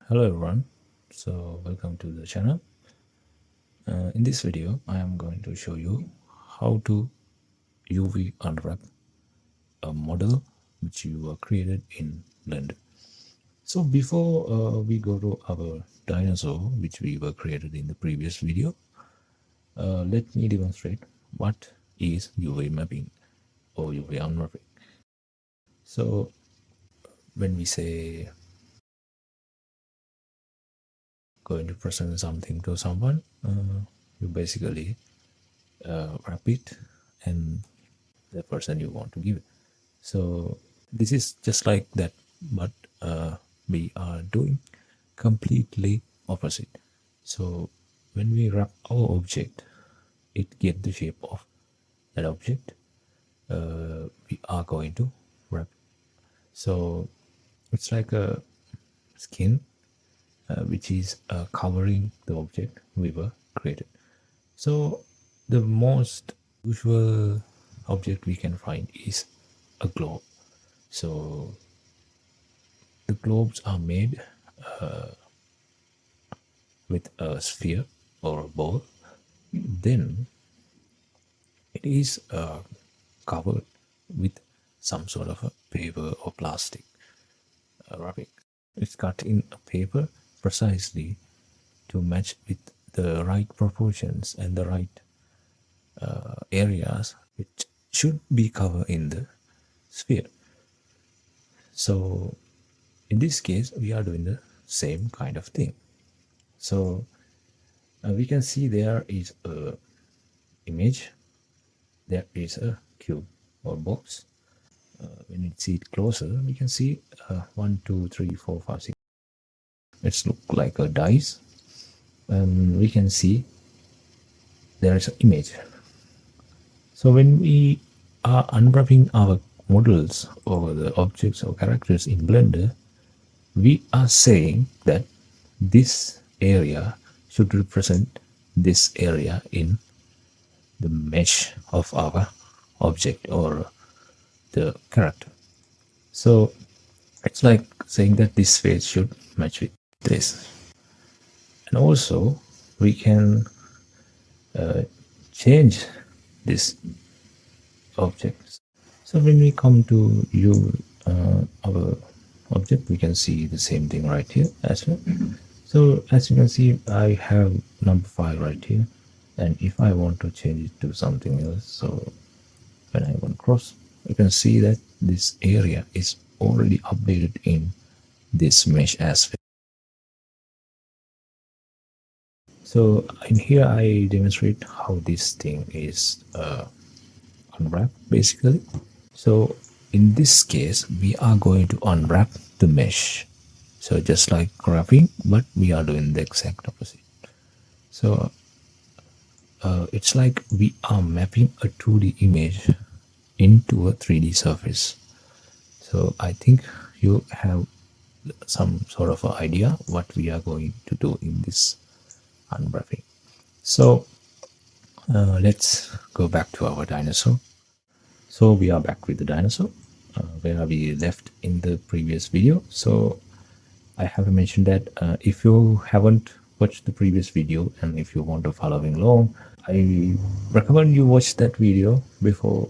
Hello everyone, so welcome to the channel. In this video I am going to show you how to UV unwrap a model which you created in Blender. So before we go to our dinosaur which we were created in the previous video, let me demonstrate what is UV mapping or UV unwrapping. So when we say going to present something to someone, you basically wrap it and the person you want to give it. So this is just like that, but we are doing completely opposite. So when we wrap our object, it get the shape of that object. We are going to wrap. So it's like a skin which is covering the object we were created. So the most usual object we can find is a globe. So the globes are made with a sphere or a ball. Then it is covered with some sort of a paper or plastic wrapping. It's cut in a paper precisely to match with the right proportions and the right areas which should be covered in the sphere. So in this case we are doing the same kind of thing. So we can see there is a image, there is a cube or box. When we see it closer we can see 1 2 3 4 5 6. It's look like a dice, and we can see there is an image. So when we are unwrapping our models or the objects or characters in Blender, we are saying that this area should represent this area in the mesh of our object or the character. So it's like saying that this face should match with this. And also we can change this object. So when we come to our object, we can see the same thing right here as well. So as you can see, I have number 5 right here, and if I want to change it to something else, so when I want cross, you can see that this area is already updated in this mesh as well. So in here I demonstrate how this thing is unwrapped basically. So in this case we are going to unwrap the mesh. So just like wrapping, but we are doing the exact opposite. So it's like we are mapping a 2D image into a 3D surface. So I think you have some sort of an idea what we are going to do in this unwrapping. So let's go back to our dinosaur. So we are back with the dinosaur where we left in the previous video. So I have mentioned that if you haven't watched the previous video and if you want to following along, I recommend you watch that video before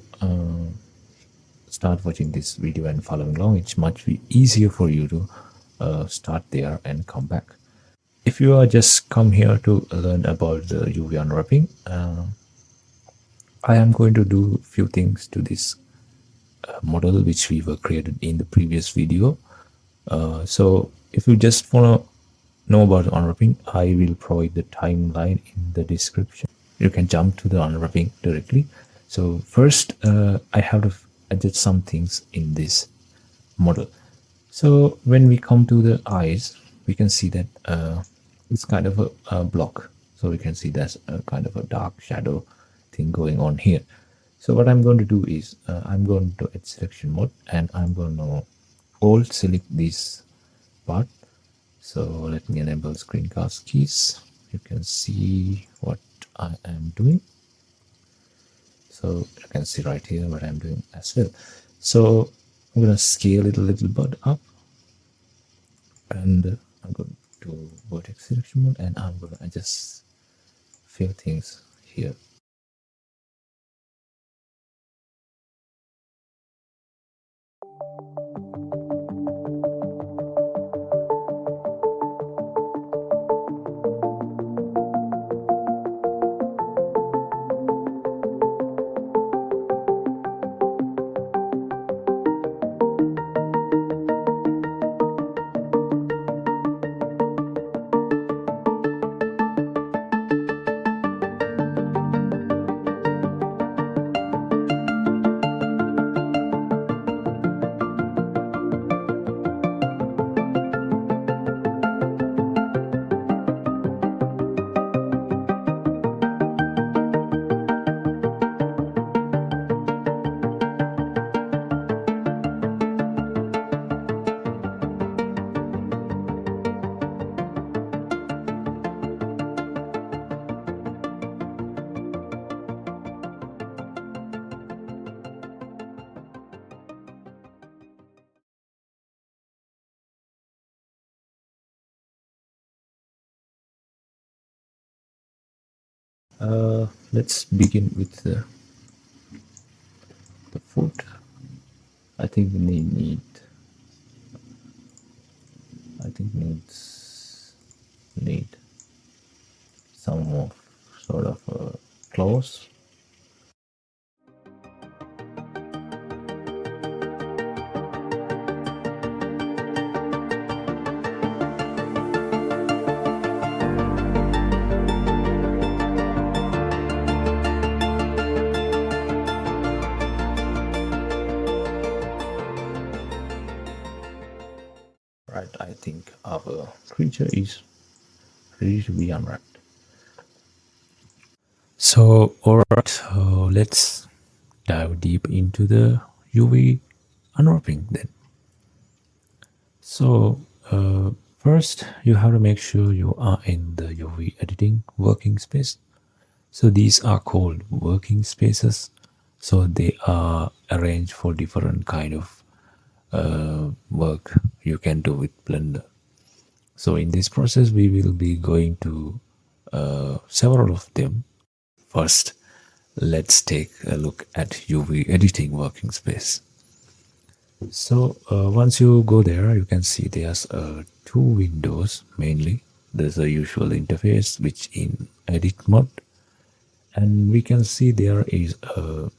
start watching this video and following along. It's much easier for you to start there and come back. If you are just come here to learn about the UV unwrapping, I am going to do a few things to this model which we were created in the previous video. So if you just want to know about unwrapping, I will provide the timeline in the description. You can jump to the unwrapping directly. So first I have to adjust some things in this model. So when we come to the eyes, we can see that it's kind of a block. So we can see there's a kind of a dark shadow thing going on here. So what I'm going to do is I'm going to add selection mode and I'm going to alt select this part. So let me enable screencast keys. You can see what I am doing. So you can see right here what I'm doing as well. So I'm going to scale it a little bit up, and I'm going to to vertex selection mode, and I'm going to adjust few things here. Let's begin with the food. I think we need some more sort of clothes. Right, I think our creature is ready to be unwrapped. So, alright, so let's dive deep into the UV unwrapping then. So, first you have to make sure you are in the UV editing working space. So these are called working spaces. So they are arranged for different kind of work you can do with Blender. So in this process, we will be going to several of them. First, let's take a look at UV editing working space. So once you go there, you can see there's two windows mainly. There's a usual interface which in edit mode, and we can see there is a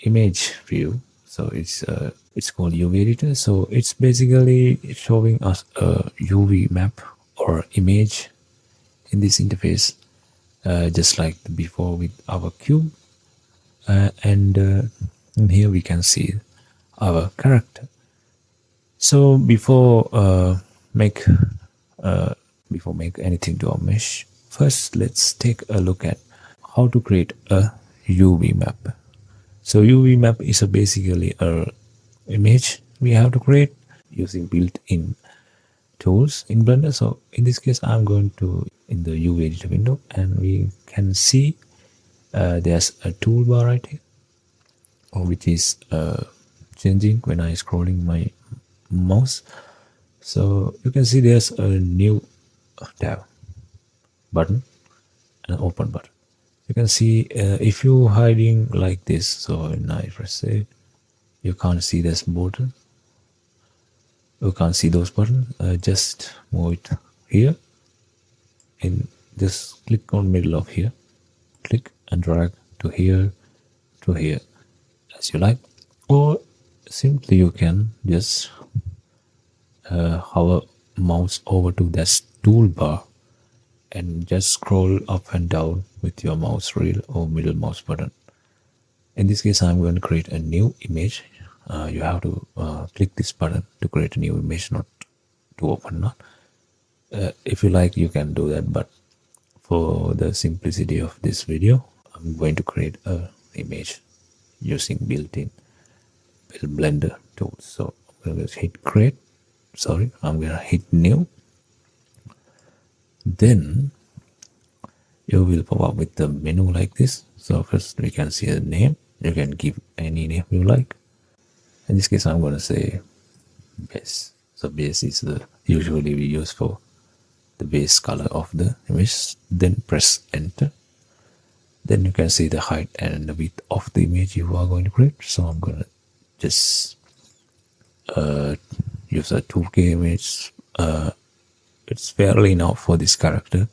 image view. So it's called UV editor. So it's basically showing us a UV map or image in this interface, just like before with our cube. And here we can see our character. So before make anything to our mesh, first let's take a look at how to create a UV map. So UV map is basically a image we have to create using built-in tools in Blender. So in this case, I'm going to in the UV editor window, and we can see there's a toolbar right here, which is changing when I scrolling my mouse. So you can see there's a new tab button and an open button. You can see if you hiding like this, so when I press it, you can't see this button. You can't see those buttons. Just move it here, and just click on middle of here, click and drag to here, as you like, or simply you can just hover mouse over to that toolbar and just scroll up and down with your mouse wheel or middle mouse button. In this case, I'm going to create a new image. You have to click this button to create a new image, not to open. Not if you like, you can do that, but for the simplicity of this video, I'm going to create a image using built-in Blender tools. So I'm going to hit create. Sorry, I'm going to hit new. Then you will pop up with the menu like this. So first we can see a name. You can give any name you like. In this case, I'm going to say base. So base is the usually we use for the base color of the image. Then press enter. Then you can see the height and the width of the image you are going to create. So I'm going to just use a 2K image. It's fairly enough for this character,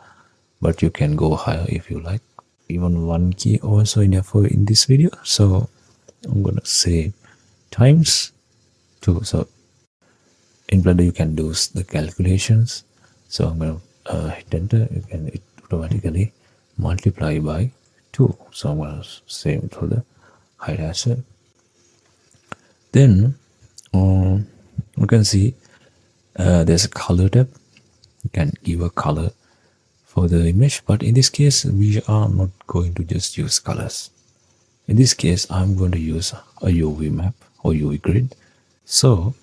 but you can go higher if you like. Even 1K also enough for in this video. So I'm gonna say times 2. So in Blender you can do the calculations. So I'm gonna hit enter. You can it automatically multiply by 2. So I'm gonna save to the height as well. Then you can see there's a color tab. You can give a color for the image, but in this case we are not going to just use colors. In this case I'm going to use a UV map or UV grid. So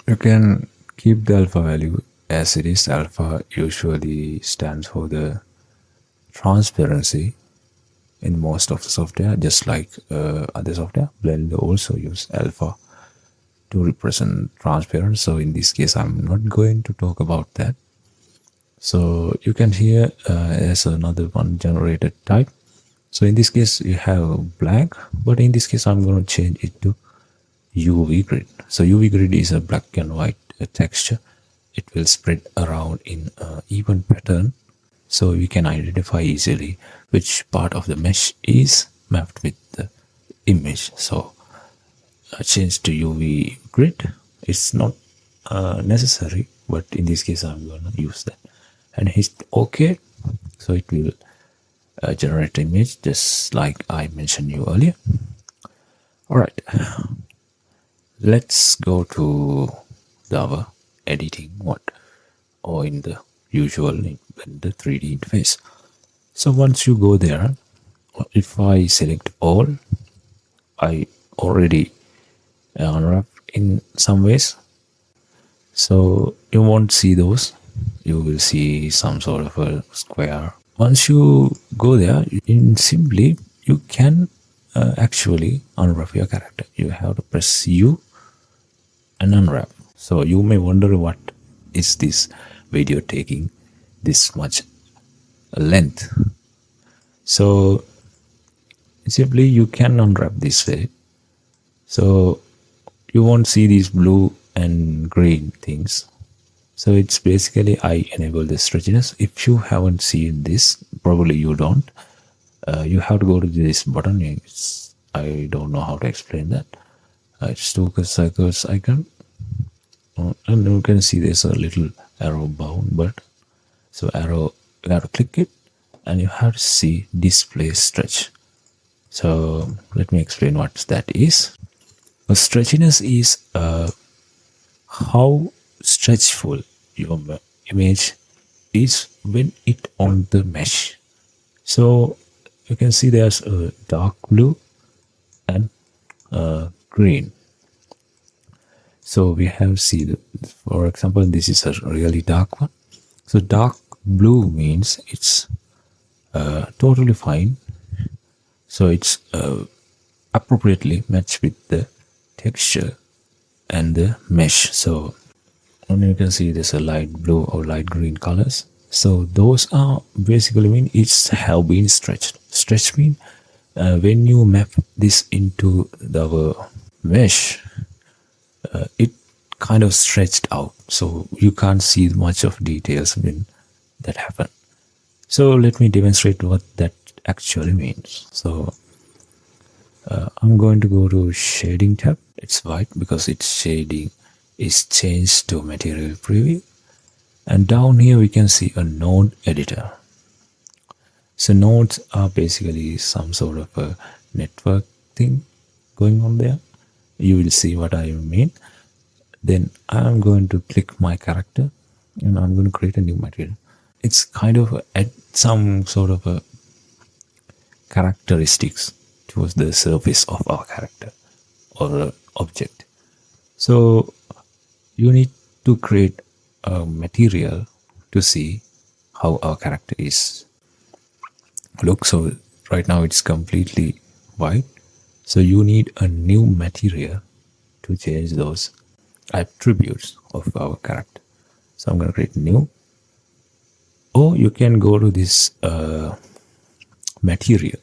you can keep the alpha value as it is. Alpha usually stands for the transparency in most of the software, just like other software. Blender also use alpha to represent transparent. So in this case I'm not going to talk about that. So you can hear there's another one, generated type. So in this case you have black, but in this case I'm going to change it to UV grid. So UV grid is a black and white texture. It will spread around in an even pattern, so we can identify easily which part of the mesh is mapped with the image. So change to UV grid. It's not necessary, but in this case I'm going to use that and hit OK. So it will generate the image just like I mentioned you earlier. Alright, let's go to our editing mode, or in the usual in the 3D interface. So once you go there, if I select all, I already unwrap in some ways, so you won't see those. You will see some sort of a square. Once you go there, in simply you can actually unwrap your character. You have to press U and unwrap. So you may wonder, what is this video taking this much length? So simply you can unwrap this way. So you won't see these blue and green things. So it's basically I enable the stretchiness. If you haven't seen this, probably you don't. You have to go to this button. I don't know how to explain that. It's two circles icon, and you can see there's a little arrow bound button. So arrow, you have to click it, and you have to see display stretch. So let me explain what that is. A stretchiness is how stretchful your image is when it on the mesh. So you can see there's a dark blue and green. So we have for example, this is a really dark one. So dark blue means it's totally fine. So it's appropriately matched with the texture and the mesh. So and you can see there's a light blue or light green colors. So those are basically mean it's have been stretched. Stretch mean when you map this into the mesh, it kind of stretched out, so you can't see much of details when that happen. So let me demonstrate what that actually means. So I'm going to go to shading tab. It's white because its shading is changed to material preview, and down here we can see a node editor. So nodes are basically some sort of a network thing going on there. You will see what I mean. Then I'm going to click my character and I'm going to create a new material. It's kind of add some sort of a characteristics towards the surface of our character or object. So you need to create a material to see how our character is look. So right now it's completely white, so you need a new material to change those attributes of our character. So I'm going to create new, or you can go to this material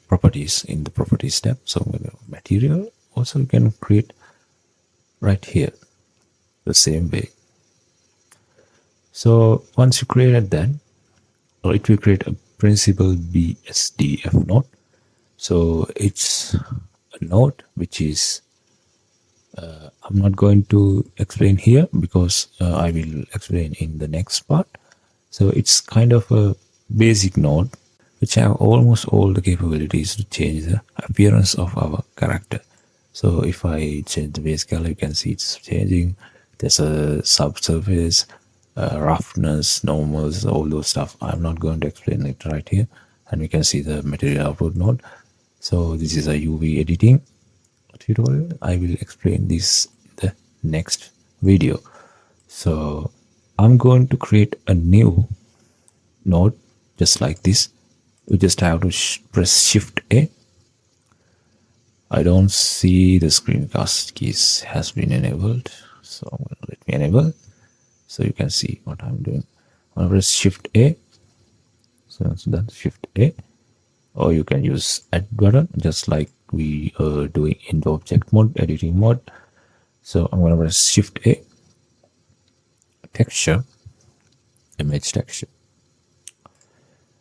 properties in the properties tab. So I'm going to material, also you can create right here the same way. So once you created that, it will create a principal BSDF node. So it's a node which is I'm not going to explain here because I will explain in the next part. So it's kind of a basic node which have almost all the capabilities to change the appearance of our character. So if I change the base color, you can see it's changing. There's a subsurface, roughness, normals, all those stuff. I'm not going to explain it right here. And we can see the material output node. So this is a UV editing tutorial. I will explain this in the next video. So I'm going to create a new node just like this. We just have to press Shift A. I don't see the screencast keys has been enabled, so I'm going to let me enable so you can see what I'm doing. I'm going to press Shift A. So that's Shift A, or you can use Add button just like we are doing in the object mode, editing mode. So I'm going to press Shift A, texture, image texture.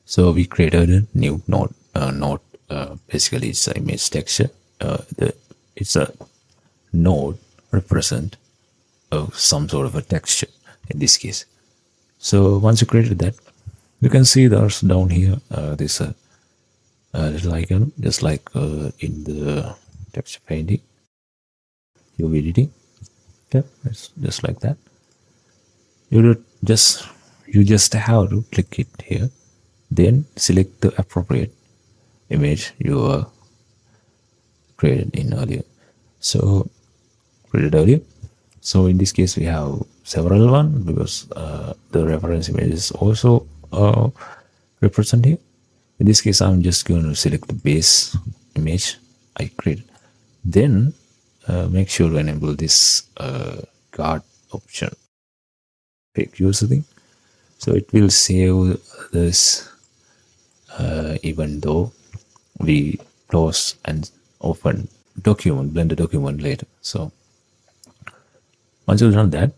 So we created a new node. Basically it's an image texture. It's a node represent some sort of a texture in this case. So once you created that, you can see there's down here this little icon just like in the texture painting, UV editing. Okay, it's just like that. You just have to click it here, then select the appropriate image you created in earlier. So So in this case, we have several one because the reference image is also represented here. In this case, I'm just going to select the base image I created. Then make sure to enable this guard option, fake user thing. So it will save this even though we close and open Blender document later. So once you've done that,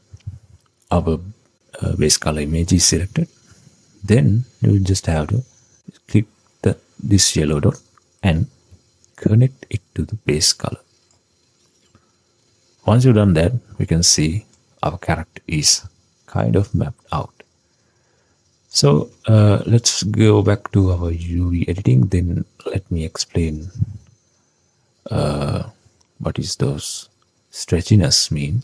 our base color image is selected. Then you just have to click this yellow dot and connect it to the base color. Once you've done that, we can see our character is kind of mapped out. So let's go back to our UV editing. Then let me explain what is those stretchiness mean.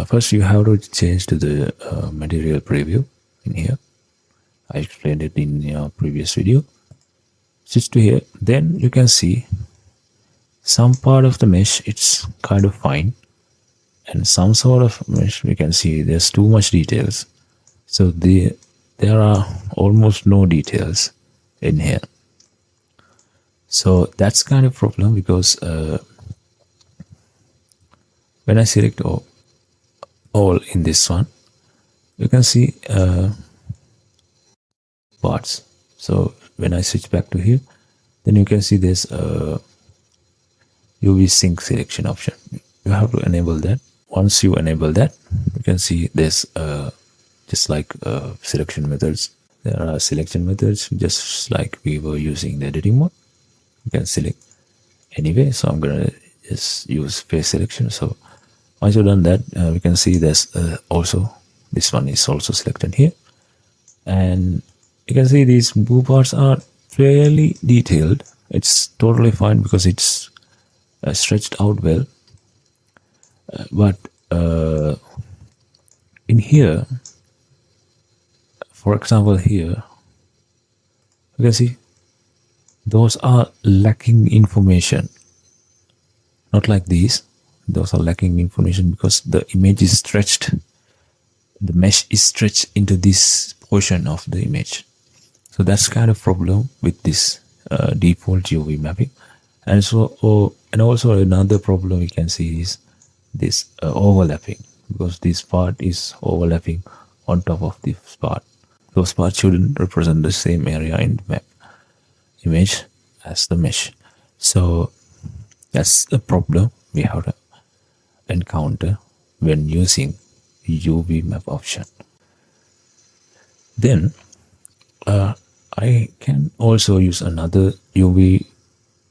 First, you have to change to the material preview in here. I explained it in your previous video. Switch to here. Then you can see some part of the mesh, it's kind of fine. And some sort of mesh, we can see there's too much details. So there are almost no details in here. So that's kind of problem because when I select all in this one, you can see parts. So when I switch back to here, then you can see this UV sync selection option. You have to enable that. Once you enable that, you can see there's just like selection methods. There are selection methods just like we were using the editing mode. You can select anyway. So I'm gonna just use face selection. So once you've done that, we can see there's also this one is also selected here, and you can see these blue parts are fairly detailed. It's totally fine because it's stretched out well. But in here, for example, here you can see those are lacking information. Not like these. Those are lacking information because the image is stretched. The mesh is stretched into this portion of the image. So that's kind of problem with this default UV mapping. And so, and also another problem we can see is this overlapping. because this part is overlapping on top of this part. Those parts shouldn't represent the same area in the map image as the mesh. So that's the problem we have to encounter when using UV map option. Then I can also use another UV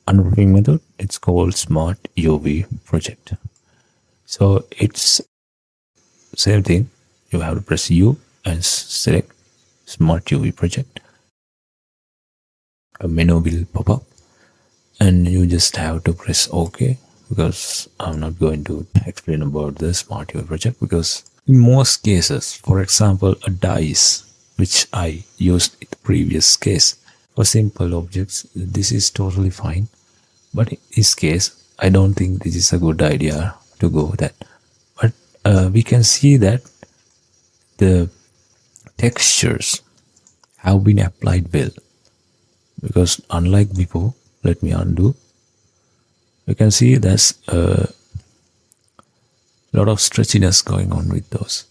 unwrapping method. It's called Smart UV Project. So it's same thing. You have to press U and select Smart UV Project. A menu will pop up and you just have to press OK, because I'm not going to explain about the Smart UV Project, because in most cases, for example, a dice which I used in the previous case, for simple objects, this is totally fine. But in this case, I don't think this is a good idea to go with that. But we can see that the textures have been applied well, because unlike before, let me undo. You can see there's a lot of stretchiness going on with those.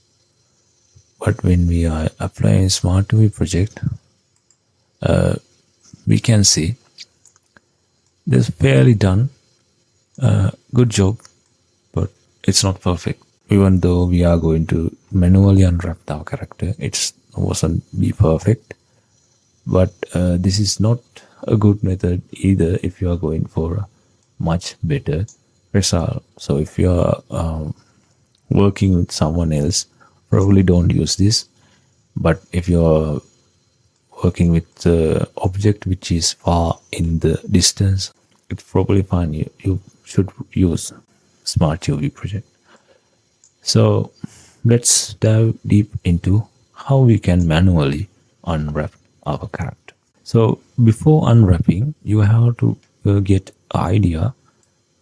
But when we are applying Smart UV Project, we can see this fairly done. Good job, but it's not perfect. Even though we are going to manually unwrap our character, it wasn't be perfect. But this is not a good method either if you are going for a much better result. So if you are working with someone else, probably don't use this. But if you are working with the object which is far in the distance, it's probably fine. You should use Smart UV Project. So let's dive deep into how we can manually unwrap our character. So before unwrapping, you have to get an idea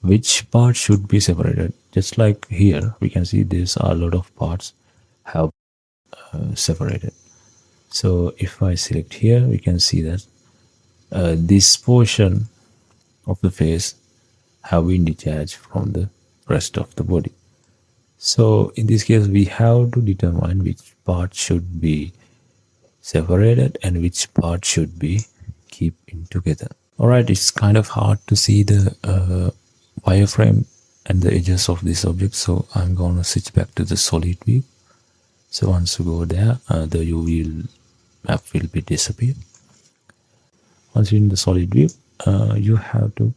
which part should be separated. Just like here, we can see there's a lot of parts have separated. So if I select here, we can see that this portion of the face have been detached from the rest of the body. So in this case, we have to determine which part should be separated and which part should be keep in together. Alright, it's kind of hard to see the wireframe and the edges of this object, so I'm gonna switch back to the solid view. So once you go there, the UV map will be disappear. Once you're in the solid view, you have to.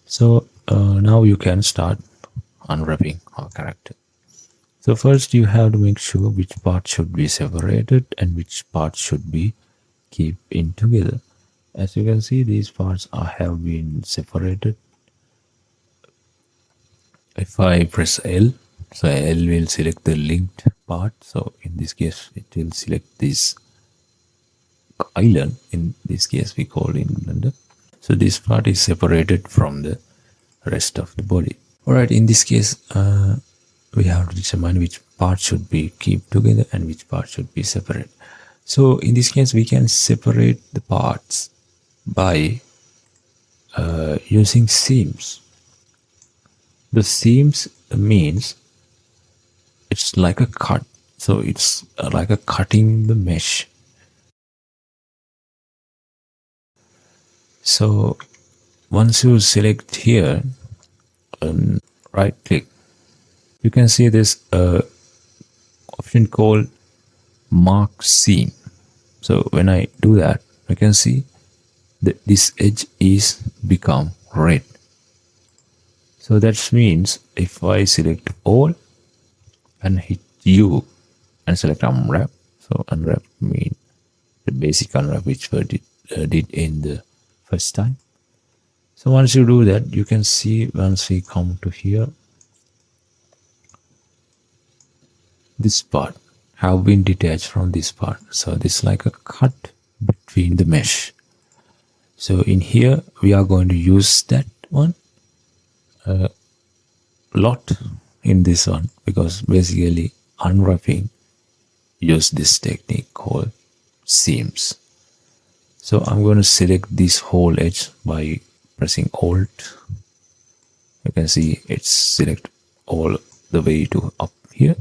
So now you can start unwrapping our character. So first you have to make sure which part should be separated and which part should be keep in together. As you can see, these parts have been separated. If I press L, so L will select the linked part. So in this case, it will select this island. In this case, we call it Blender. So this part is separated from the rest of the body. Alright, in this case, we have to determine which part should be keep together and which part should be separate. So in this case, we can separate the parts by using seams. The seams means it's like a cut. So it's like a cutting the mesh. So once you select here and right click, you can see this option called mark seam. So when I do that, you can see that this edge is become red. So that means if I select all and hit U and select unwrap, so unwrap means the basic unwrap which we did in the first time. So once you do that, you can see once we come to here, this part have been detached from this part. So this is like a cut between the mesh. So in here, we are going to use that one a lot in this one, because basically unwrapping use this technique called seams. So I'm going to select this whole edge by pressing Alt. You can see it's select all the way to up here,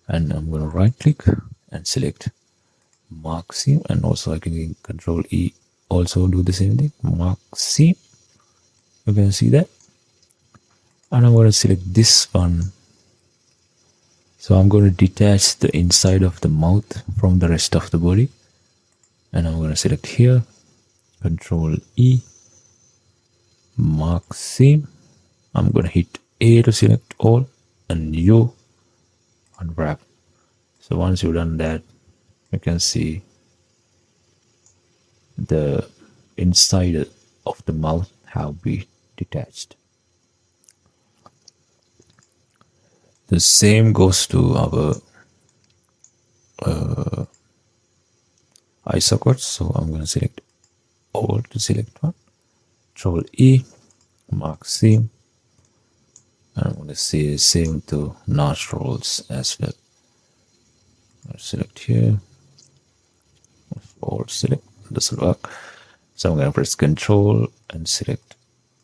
and I'm going to right click and select mark seam, and also I can control E, also do the same thing, mark seam. You can see that, and I'm going to select this one. So I'm going to detach the inside of the mouth from the rest of the body, and I'm going to select here, control E, mark seam. I'm going to hit A to select all, and U unwrap. So once you've done that, you can see the inside of the mouth have been detached. The same goes to our eye sockets. So I'm going to select all to select one, control E, mark seam, and I'm going to say same to nostrils as well. I'll select here, all select, doesn't work. So I'm going to press control and select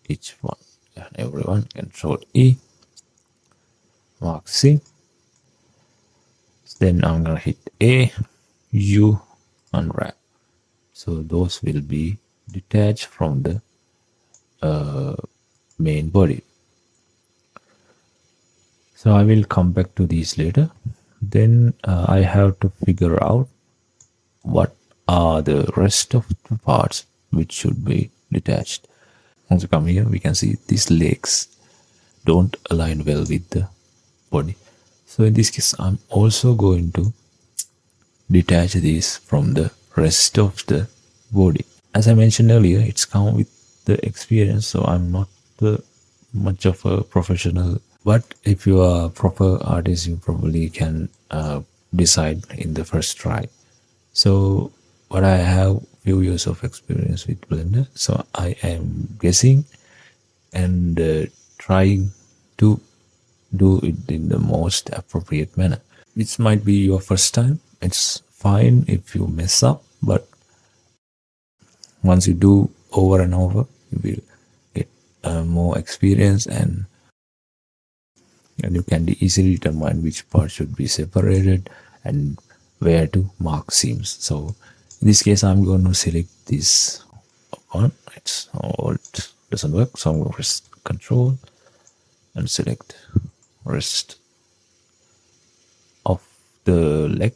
each one and everyone, control E, mark C. Then I'm going to hit A, U, unwrap. So those will be detached from the main body. So I will come back to these later. Then I have to figure out what are the rest of the parts which should be detached. Once you come here, we can see these legs don't align well with the body. So in this case, I'm also going to detach these from the rest of the body. As I mentioned earlier, it's come with the experience, so I'm not much of a professional. But if you are a proper artist, you probably can decide in the first try. So, but I have few years of experience with Blender, so I am guessing and trying to do it in the most appropriate manner. This might be your first time. It's fine if you mess up, but once you do over and over, you will get more experience, and you can easily determine which part should be separated and where to mark seams. So in this case, I'm going to select this one. It's alt doesn't work, so I'm going to press control and select rest of the leg.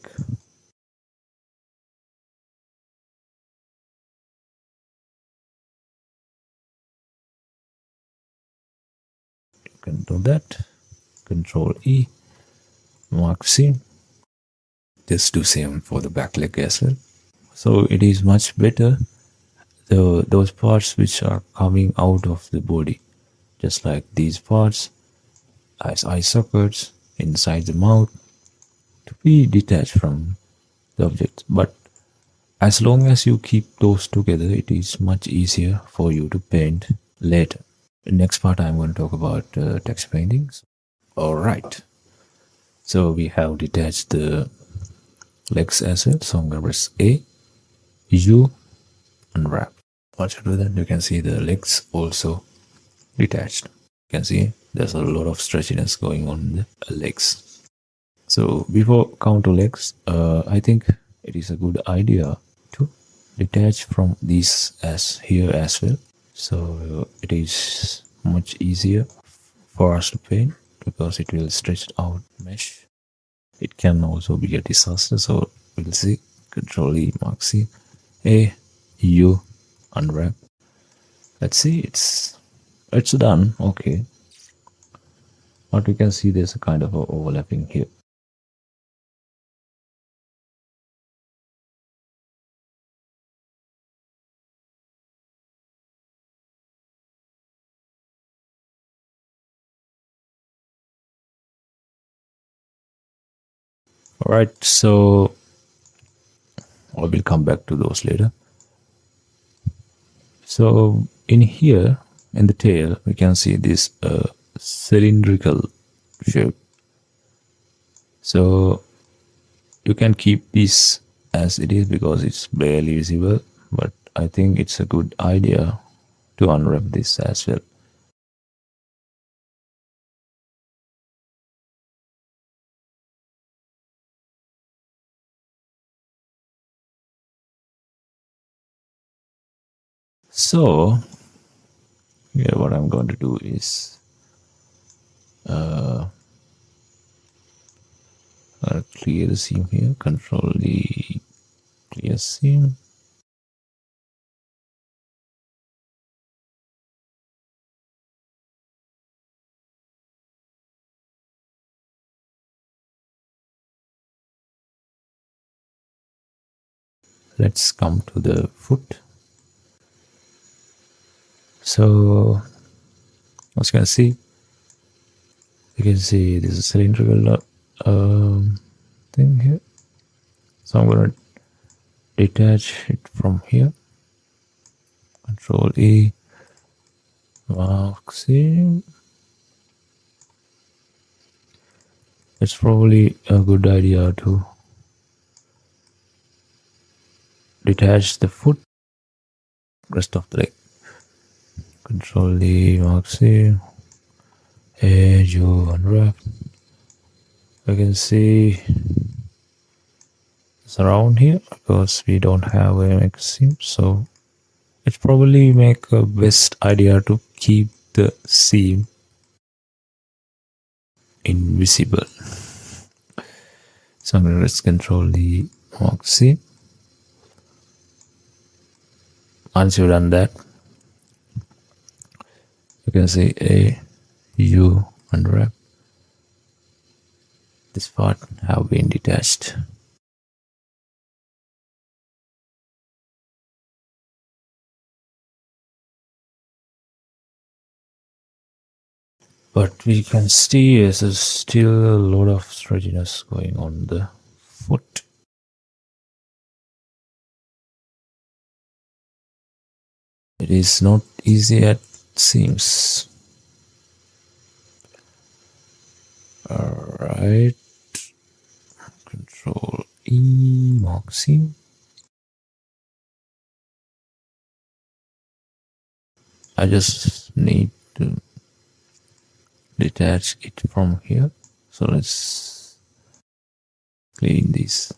You can do that. Control E, mark seam. Just do same for the back leg as well. So it is much better those parts which are coming out of the body, just like these parts as eye sockets inside the mouth, to be detached from the object. But as long as you keep those together, it is much easier for you to paint later. The next part I'm going to talk about text paintings. All right, so we have detached the legs as well. So I'm going to press A, U, unwrap. Once you do that, you can see the legs also detached. You can see there's a lot of stretchiness going on in the legs. So before come to legs, I think it is a good idea to detach from these as here as well. So it is much easier for us to paint because it will stretch out mesh. It can also be a disaster. So we'll see. Control E, mark C, A, U, unwrap. Let's see. It's done. Okay. But we can see there's a kind of a overlapping here. All right, so I will come back to those later. So in here, in the tail, we can see this cylindrical shape. So you can keep this as it is because it's barely visible, but I think it's a good idea to unwrap this as well. So here what I'm going to do is clear the seam here, control the clear seam. Let's come to the foot. So as you can see this is cylindrical thing here. So I'm going to detach it from here. Control E, mark seam. It's probably a good idea to detach the foot, rest of the leg. Control D, mark seam, edge, unwrap. You can see it's around here because we don't have a make seam, so it's probably make a best idea to keep the seam invisible. So I'm going to just control the mark seam. Once you've done that, you can see a U unwrap. This part have been detached. But we can see there's still a lot of stretchiness going on the foot. It is not easy as it seems. Alright. Control E, mark seam. I just need to detach it from here. So let's clean this.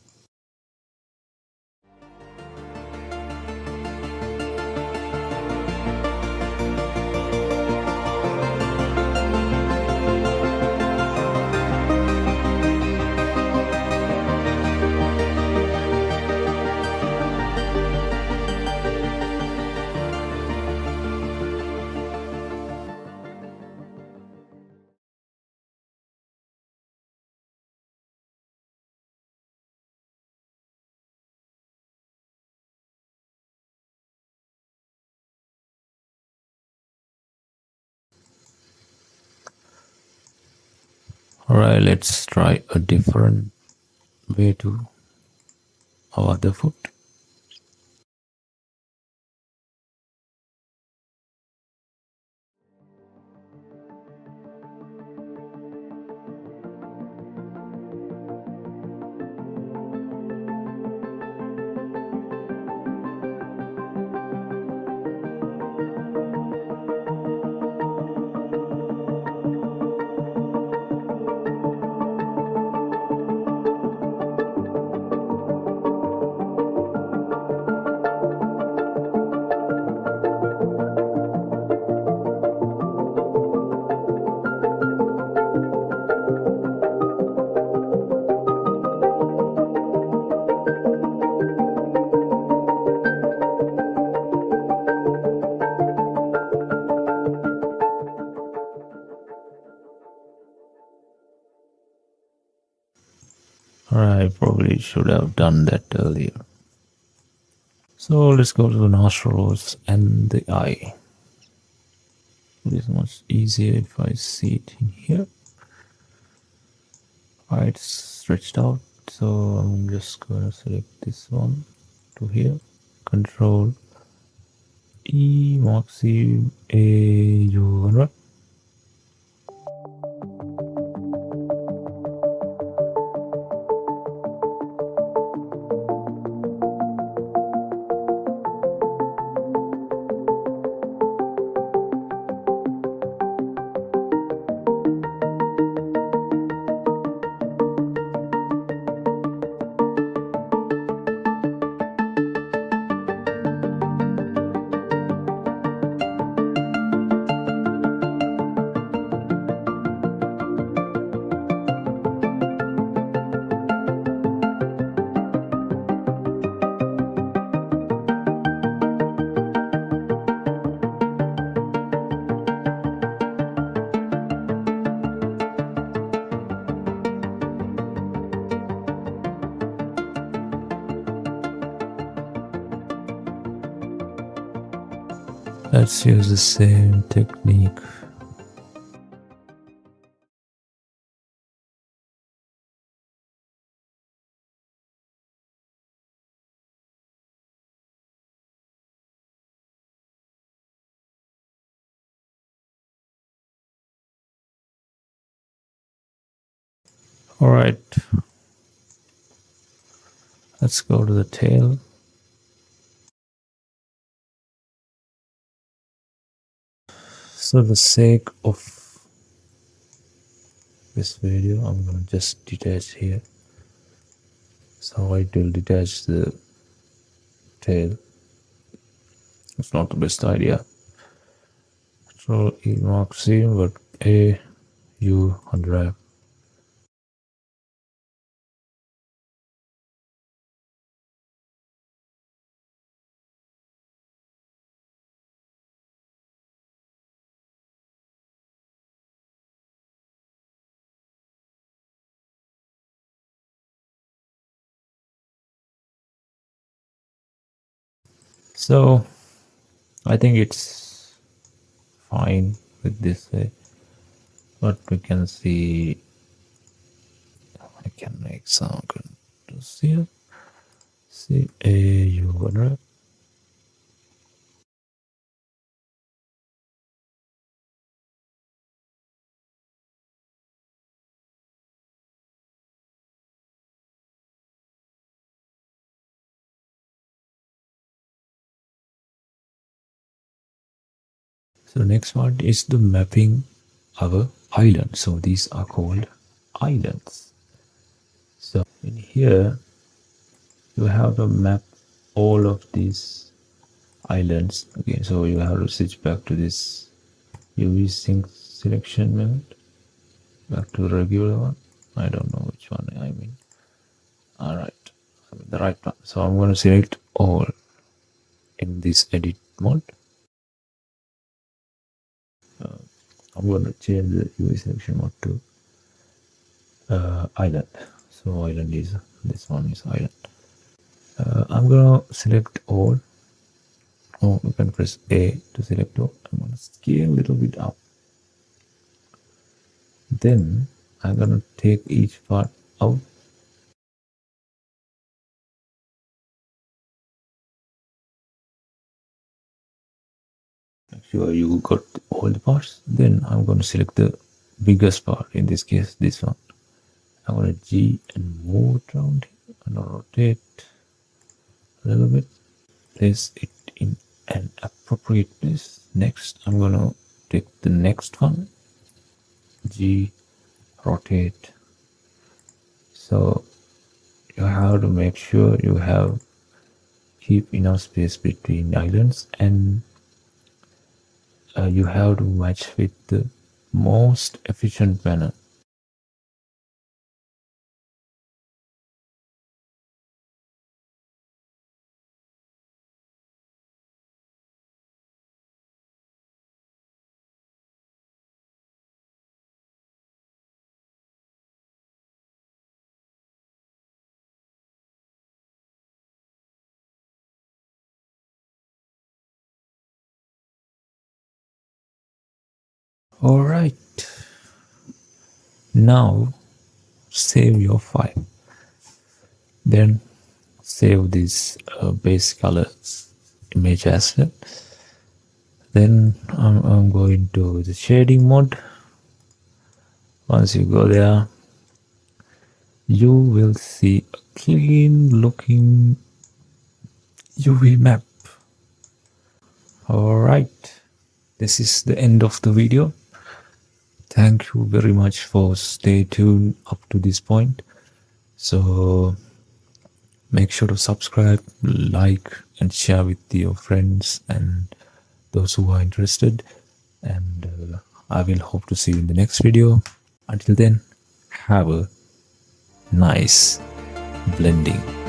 Alright, let's try a different way to our other foot. I probably should have done that earlier. So let's go to the nostrils and the eye. It is much easier if I see it in here. It's stretched out, so I'm just gonna select this one to here. Control E, mark C, A, U, unwrap. Let's use the same technique. All right, let's go to the tail. So the sake of this video, I'm gonna just detach here. So it will detach the tail. It's not the best idea. So E mark C, but A U unwrap. So I think it's fine with this way, but we can see I can make some contours here. See A U unwrap. So next part is the mapping our island. So these are called islands. So in here you have to map all of these islands again. So you have to switch back to this UV sync selection method, back to the regular one. I don't know which one I mean. All right, I mean the right one. So I'm going to select all in this edit mode. I'm going to change the UV selection mode to island. So island is this one is island. I'm going to select all. Oh, you can press A to select all. I'm going to scale a little bit up. Then I'm going to take each part out. Make sure you got all the parts. Then I'm going to select the biggest part, in this case this one. I'm going to G and move it around here and rotate a little bit. Place it in an appropriate place. Next I'm going to take the next one, G, rotate. So you have to make sure you have keep enough space between islands, and you have to match with the most efficient manner. All right, now save your file, then save this base color image as well. Then I'm going to the shading mode. Once you go there, you will see a clean looking UV map. All right, this is the end of the video. Thank you very much for stay tuned up to this point. So make sure to subscribe, like, and share with your friends and those who are interested. And I will hope to see you in the next video. Until then, have a nice blending.